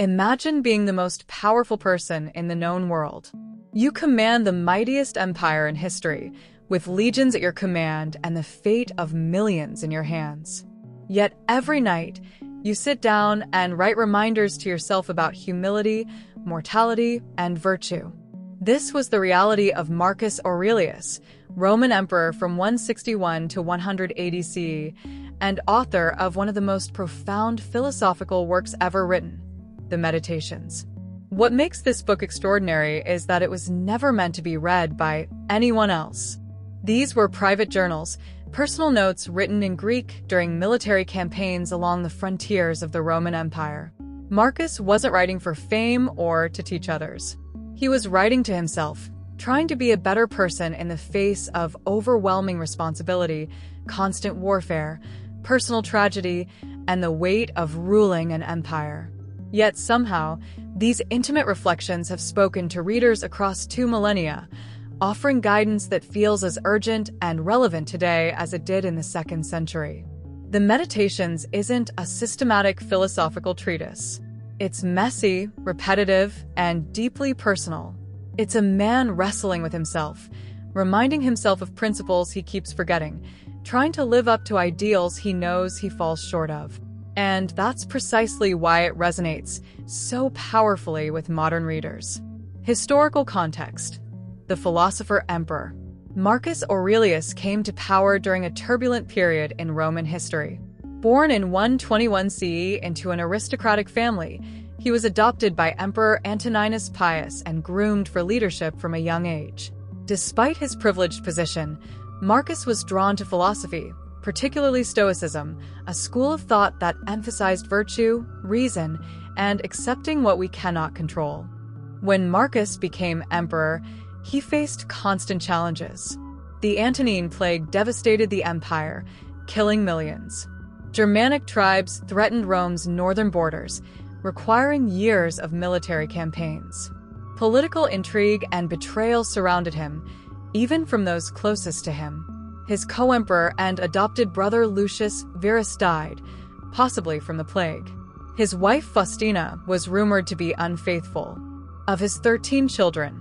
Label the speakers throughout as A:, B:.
A: Imagine being the most powerful person in the known world. You command the mightiest empire in history, with legions at your command and the fate of millions in your hands. Yet every night, you sit down and write reminders to yourself about humility, mortality, and virtue. This was the reality of Marcus Aurelius, Roman emperor from 161 to 180 CE, and author of one of the most profound philosophical works ever written, the Meditations. What makes this book extraordinary is that it was never meant to be read by anyone else. These were private journals, personal notes written in Greek during military campaigns along the frontiers of the Roman Empire. Marcus wasn't writing for fame or to teach others. He was writing to himself, trying to be a better person in the face of overwhelming responsibility, constant warfare, personal tragedy, and the weight of ruling an empire. Yet somehow, these intimate reflections have spoken to readers across 2 millennia, offering guidance that feels as urgent and relevant today as it did in the 2nd century. The Meditations isn't a systematic philosophical treatise. It's messy, repetitive, and deeply personal. It's a man wrestling with himself, reminding himself of principles he keeps forgetting, trying to live up to ideals he knows he falls short of. And that's precisely why it resonates so powerfully with modern readers. Historical context. The Philosopher Emperor. Marcus Aurelius came to power during a turbulent period in Roman history. Born in 121 CE into an aristocratic family, he was adopted by Emperor Antoninus Pius and groomed for leadership from a young age. Despite his privileged position, Marcus was drawn to philosophy, particularly Stoicism, a school of thought that emphasized virtue, reason, and accepting what we cannot control. When Marcus became emperor, he faced constant challenges. The Antonine Plague devastated the empire, killing millions. Germanic tribes threatened Rome's northern borders, requiring years of military campaigns. Political intrigue and betrayal surrounded him, even from those closest to him. His co-emperor and adopted brother Lucius Verus died, possibly from the plague. His wife Faustina was rumored to be unfaithful. Of his 13 children,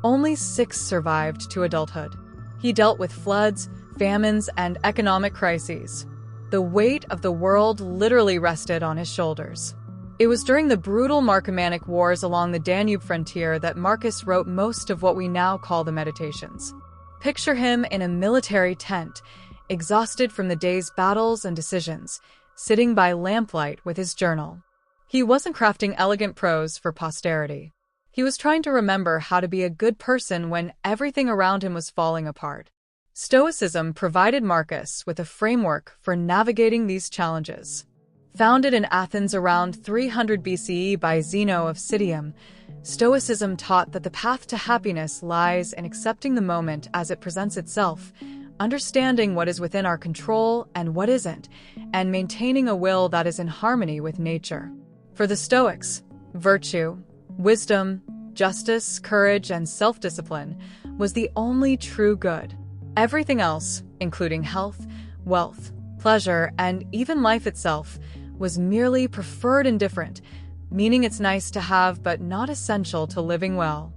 A: only 6 survived to adulthood. He dealt with floods, famines, and economic crises. The weight of the world literally rested on his shoulders. It was during the brutal Marcomannic Wars along the Danube frontier that Marcus wrote most of what we now call the Meditations. Picture him in a military tent, exhausted from the day's battles and decisions, sitting by lamplight with his journal. He wasn't crafting elegant prose for posterity. He was trying to remember how to be a good person when everything around him was falling apart. Stoicism provided Marcus with a framework for navigating these challenges. Founded in Athens around 300 BCE by Zeno of Citium, Stoicism taught that the path to happiness lies in accepting the moment as it presents itself, understanding what is within our control and what isn't, and maintaining a will that is in harmony with nature. For the Stoics, virtue, wisdom, justice, courage, and self-discipline was the only true good. Everything else, including health, wealth, pleasure, and even life itself, was merely preferred indifferent, meaning it's nice to have but not essential to living well.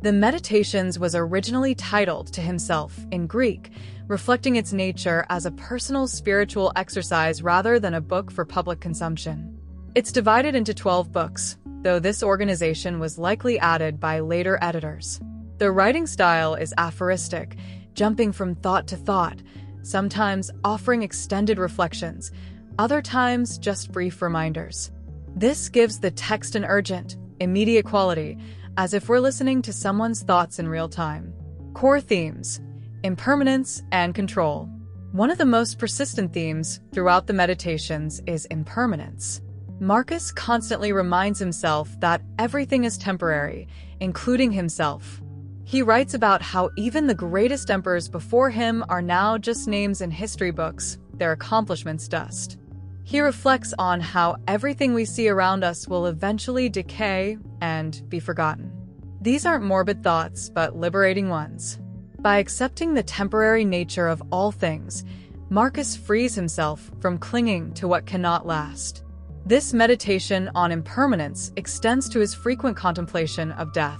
A: The Meditations was originally titled to himself in Greek, reflecting its nature as a personal spiritual exercise rather than a book for public consumption. It's divided into 12 books, though this organization was likely added by later editors. The writing style is aphoristic, jumping from thought to thought, sometimes offering extended reflections, other times just brief reminders. This gives the text an urgent, immediate quality, as if we're listening to someone's thoughts in real time. Core themes: impermanence and control. One of the most persistent themes throughout the Meditations is impermanence. Marcus constantly reminds himself that everything is temporary, including himself. He writes about how even the greatest emperors before him are now just names in history books, their accomplishments dust. He reflects on how everything we see around us will eventually decay and be forgotten. These aren't morbid thoughts, but liberating ones. By accepting the temporary nature of all things, Marcus frees himself from clinging to what cannot last. This meditation on impermanence extends to his frequent contemplation of death.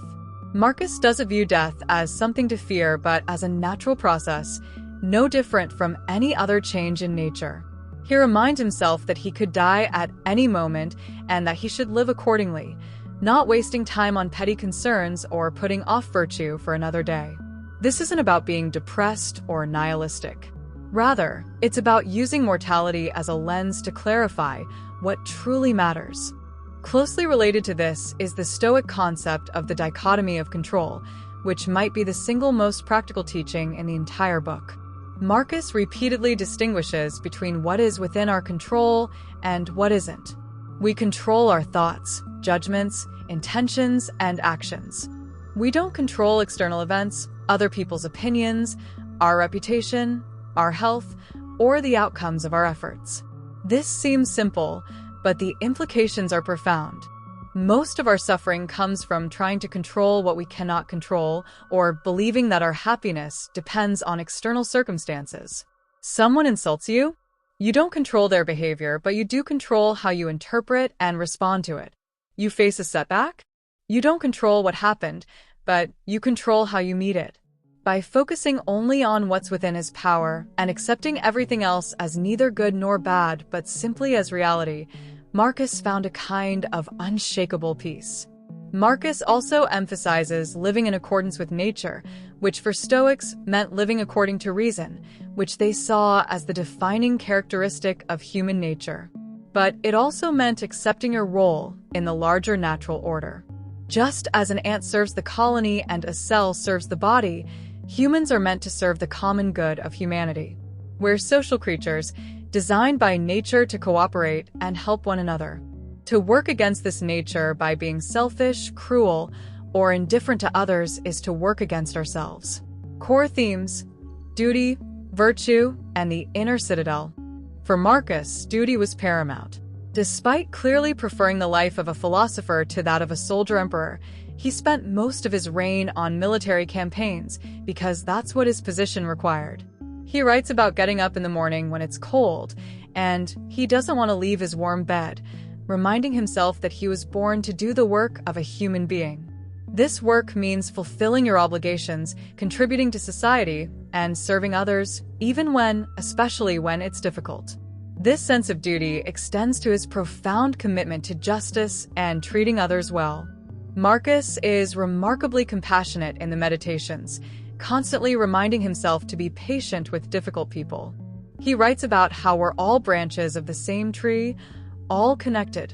A: Marcus doesn't view death as something to fear, but as a natural process, no different from any other change in nature. He reminds himself that he could die at any moment and that he should live accordingly, not wasting time on petty concerns or putting off virtue for another day. This isn't about being depressed or nihilistic. Rather, it's about using mortality as a lens to clarify what truly matters. Closely related to this is the Stoic concept of the dichotomy of control, which might be the single most practical teaching in the entire book. Marcus repeatedly distinguishes between what is within our control and what isn't. We control our thoughts, judgments, intentions, and actions. We don't control external events, other people's opinions, our reputation, our health, or the outcomes of our efforts. This seems simple, but the implications are profound. Most of our suffering comes from trying to control what we cannot control or believing that our happiness depends on external circumstances. Someone insults you? You don't control their behavior, but you do control how you interpret and respond to it. You face a setback? You don't control what happened, but you control how you meet it. By focusing only on what's within his power and accepting everything else as neither good nor bad, but simply as reality, Marcus found a kind of unshakable peace. Marcus also emphasizes living in accordance with nature, which for Stoics meant living according to reason, which they saw as the defining characteristic of human nature. But it also meant accepting your role in the larger natural order. Just as an ant serves the colony and a cell serves the body, humans are meant to serve the common good of humanity. We're social creatures, designed by nature to cooperate and help one another. To work against this nature by being selfish, cruel, or indifferent to others is to work against ourselves. Core themes: duty, virtue, and the inner citadel. For Marcus, duty was paramount. Despite clearly preferring the life of a philosopher to that of a soldier emperor, he spent most of his reign on military campaigns because that's what his position required. He writes about getting up in the morning when it's cold, and he doesn't want to leave his warm bed, reminding himself that he was born to do the work of a human being. This work means fulfilling your obligations, contributing to society, and serving others, especially when it's difficult. This sense of duty extends to his profound commitment to justice and treating others well. Marcus is remarkably compassionate in the Meditations, constantly reminding himself to be patient with difficult people. He writes about how we're all branches of the same tree, all connected,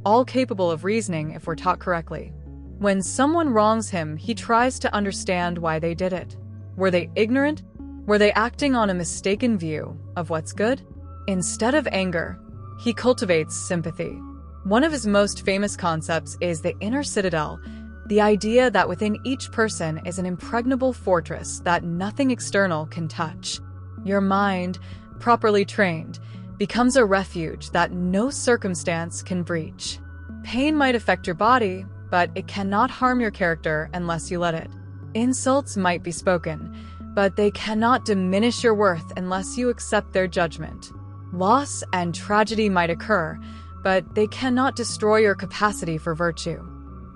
A: all capable of reasoning if we're taught correctly. When someone wrongs him, he tries to understand why they did it. Were they ignorant? Were they acting on a mistaken view of what's good? Instead of anger, he cultivates sympathy. One of his most famous concepts is the inner citadel, the idea that within each person is an impregnable fortress that nothing external can touch. Your mind, properly trained, becomes a refuge that no circumstance can breach. Pain might affect your body, but it cannot harm your character unless you let it. Insults might be spoken, but they cannot diminish your worth unless you accept their judgment. Loss and tragedy might occur, but they cannot destroy your capacity for virtue.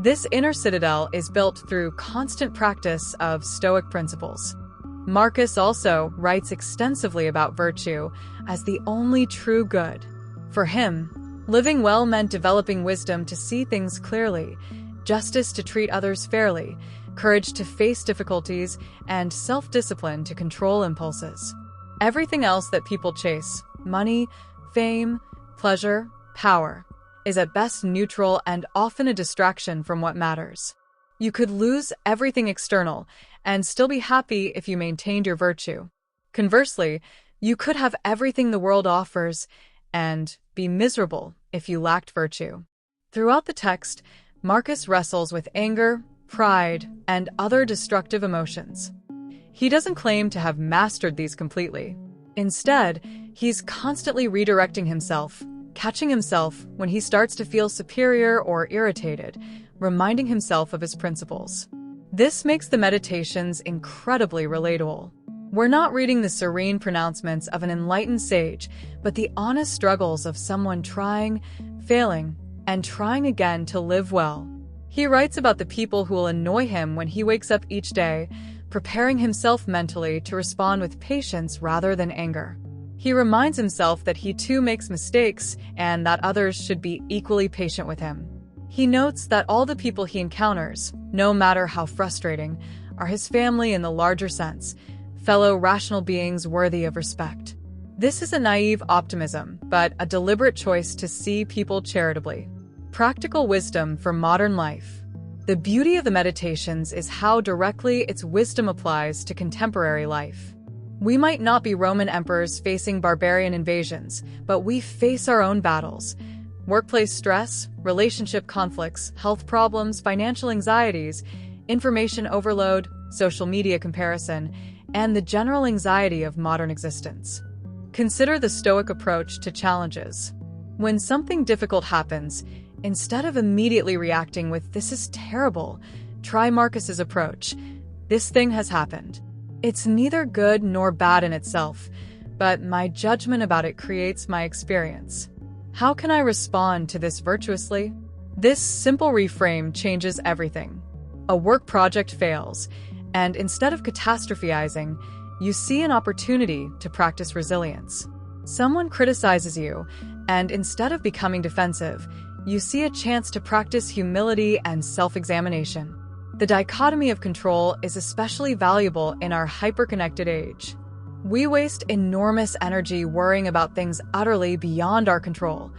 A: This inner citadel is built through constant practice of Stoic principles. Marcus also writes extensively about virtue as the only true good. For him, living well meant developing wisdom to see things clearly, justice to treat others fairly, courage to face difficulties, and self-discipline to control impulses. Everything else that people chase, money, fame, pleasure, power, is at best neutral and often a distraction from what matters. You could lose everything external and still be happy if you maintained your virtue. Conversely, you could have everything the world offers and be miserable if you lacked virtue. Throughout the text, Marcus wrestles with anger, pride, and other destructive emotions. He doesn't claim to have mastered these completely. Instead, he's constantly redirecting himself, catching himself when he starts to feel superior or irritated, reminding himself of his principles. This makes the Meditations incredibly relatable. We're not reading the serene pronouncements of an enlightened sage, but the honest struggles of someone trying, failing, and trying again to live well. He writes about the people who will annoy him when he wakes up each day, preparing himself mentally to respond with patience rather than anger. He reminds himself that he too makes mistakes and that others should be equally patient with him. He notes that all the people he encounters, no matter how frustrating, are his family in the larger sense, fellow rational beings worthy of respect. This is a naive optimism, but a deliberate choice to see people charitably. Practical wisdom for modern life. The beauty of the Meditations is how directly its wisdom applies to contemporary life. We might not be Roman emperors facing barbarian invasions, but we face our own battles. Workplace stress, relationship conflicts, health problems, financial anxieties, information overload, social media comparison, and the general anxiety of modern existence. Consider the Stoic approach to challenges. When something difficult happens, instead of immediately reacting with "this is terrible," try Marcus's approach. "This thing has happened. It's neither good nor bad in itself, but my judgment about it creates my experience. How can I respond to this virtuously?" This simple reframe changes everything. A work project fails, and instead of catastrophizing, you see an opportunity to practice resilience. Someone criticizes you, and instead of becoming defensive, you see a chance to practice humility and self-examination. The dichotomy of control is especially valuable in our hyper-connected age. We waste enormous energy worrying about things utterly beyond our control.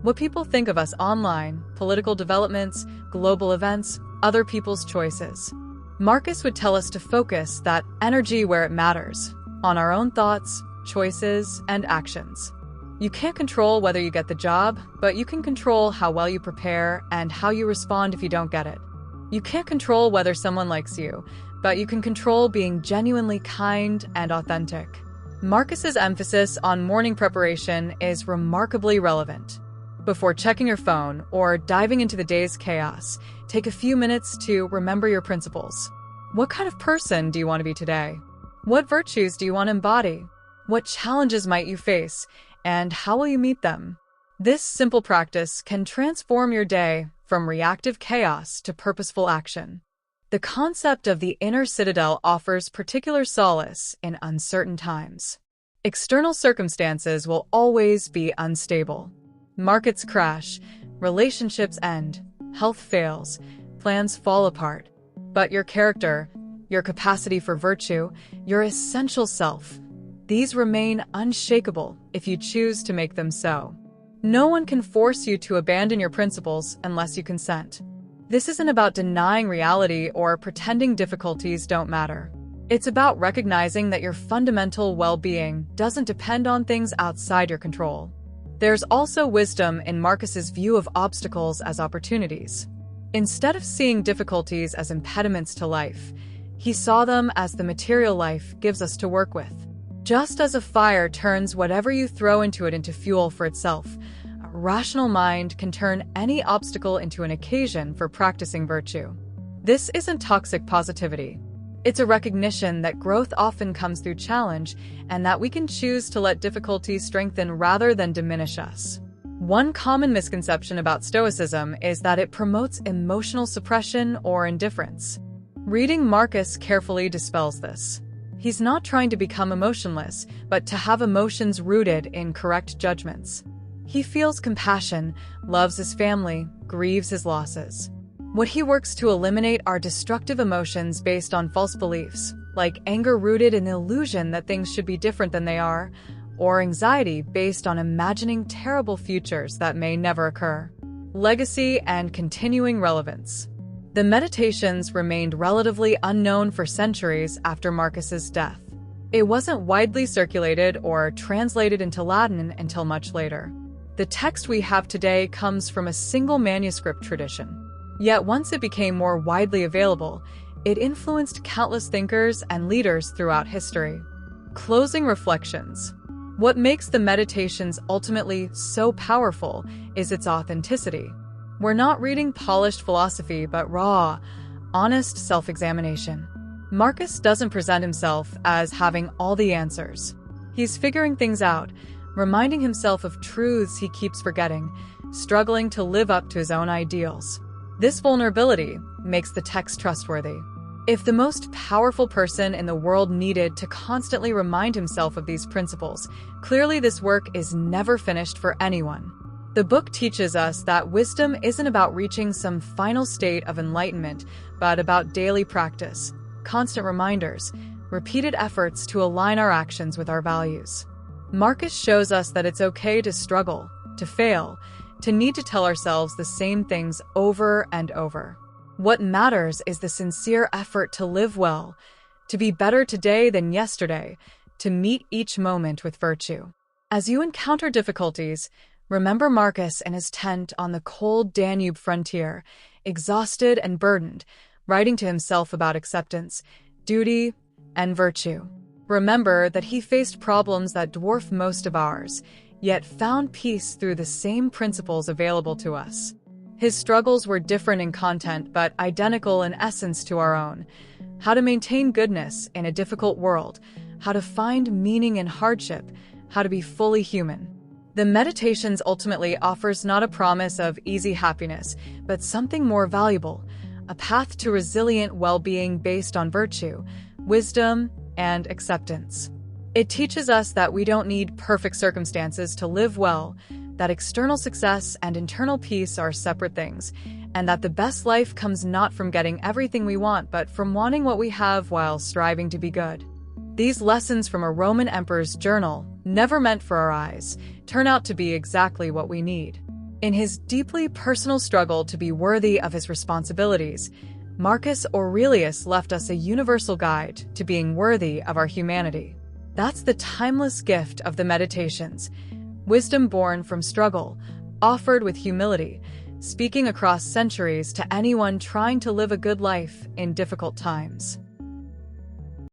A: What people think of us online, political developments, global events, other people's choices. Marcus would tell us to focus that energy where it matters, on our own thoughts, choices, and actions. You can't control whether you get the job, but you can control how well you prepare and how you respond if you don't get it. You can't control whether someone likes you, but you can control being genuinely kind and authentic. Marcus's emphasis on morning preparation is remarkably relevant. Before checking your phone or diving into the day's chaos, take a few minutes to remember your principles. What kind of person do you want to be today? What virtues do you want to embody? What challenges might you face, and how will you meet them? This simple practice can transform your day from reactive chaos to purposeful action. The concept of the inner citadel offers particular solace in uncertain times. External circumstances will always be unstable. Markets crash, relationships end, health fails, plans fall apart. But your character, your capacity for virtue, your essential self, these remain unshakable if you choose to make them so. No one can force you to abandon your principles unless you consent. This isn't about denying reality or pretending difficulties don't matter. It's about recognizing that your fundamental well-being doesn't depend on things outside your control. There's also wisdom in Marcus's view of obstacles as opportunities. Instead of seeing difficulties as impediments to life, he saw them as the material life gives us to work with. Just as a fire turns whatever you throw into it into fuel for itself, a rational mind can turn any obstacle into an occasion for practicing virtue. This isn't toxic positivity. It's a recognition that growth often comes through challenge and that we can choose to let difficulties strengthen rather than diminish us. One common misconception about Stoicism is that it promotes emotional suppression or indifference. Reading Marcus carefully dispels this. He's not trying to become emotionless, but to have emotions rooted in correct judgments. He feels compassion, loves his family, grieves his losses. What he works to eliminate are destructive emotions based on false beliefs, like anger rooted in the illusion that things should be different than they are, or anxiety based on imagining terrible futures that may never occur. Legacy and continuing relevance. The Meditations remained relatively unknown for centuries after Marcus's death. It wasn't widely circulated or translated into Latin until much later. The text we have today comes from a single manuscript tradition. Yet once it became more widely available, it influenced countless thinkers and leaders throughout history. Closing reflections. What makes the Meditations ultimately so powerful is its authenticity. We're not reading polished philosophy, but raw, honest self-examination. Marcus doesn't present himself as having all the answers. He's figuring things out, reminding himself of truths he keeps forgetting, struggling to live up to his own ideals. This vulnerability makes the text trustworthy. If the most powerful person in the world needed to constantly remind himself of these principles, clearly this work is never finished for anyone. The book teaches us that wisdom isn't about reaching some final state of enlightenment, but about daily practice, constant reminders, repeated efforts to align our actions with our values. Marcus shows us that it's okay to struggle, to fail, to need to tell ourselves the same things over and over. What matters is the sincere effort to live well, to be better today than yesterday, to meet each moment with virtue. As you encounter difficulties, remember Marcus in his tent on the cold Danube frontier, exhausted and burdened, writing to himself about acceptance, duty, and virtue. Remember that he faced problems that dwarf most of ours, yet found peace through the same principles available to us. His struggles were different in content, but identical in essence to our own. How to maintain goodness in a difficult world, how to find meaning in hardship, how to be fully human. The Meditations ultimately offers not a promise of easy happiness, but something more valuable, a path to resilient well-being based on virtue, wisdom, and acceptance. It teaches us that we don't need perfect circumstances to live well, that external success and internal peace are separate things, and that the best life comes not from getting everything we want, but from wanting what we have while striving to be good. These lessons from a Roman emperor's journal, never meant for our eyes, turn out to be exactly what we need. In his deeply personal struggle to be worthy of his responsibilities, Marcus Aurelius left us a universal guide to being worthy of our humanity. That's the timeless gift of the Meditations. Wisdom born from struggle, offered with humility, speaking across centuries to anyone trying to live a good life in difficult times.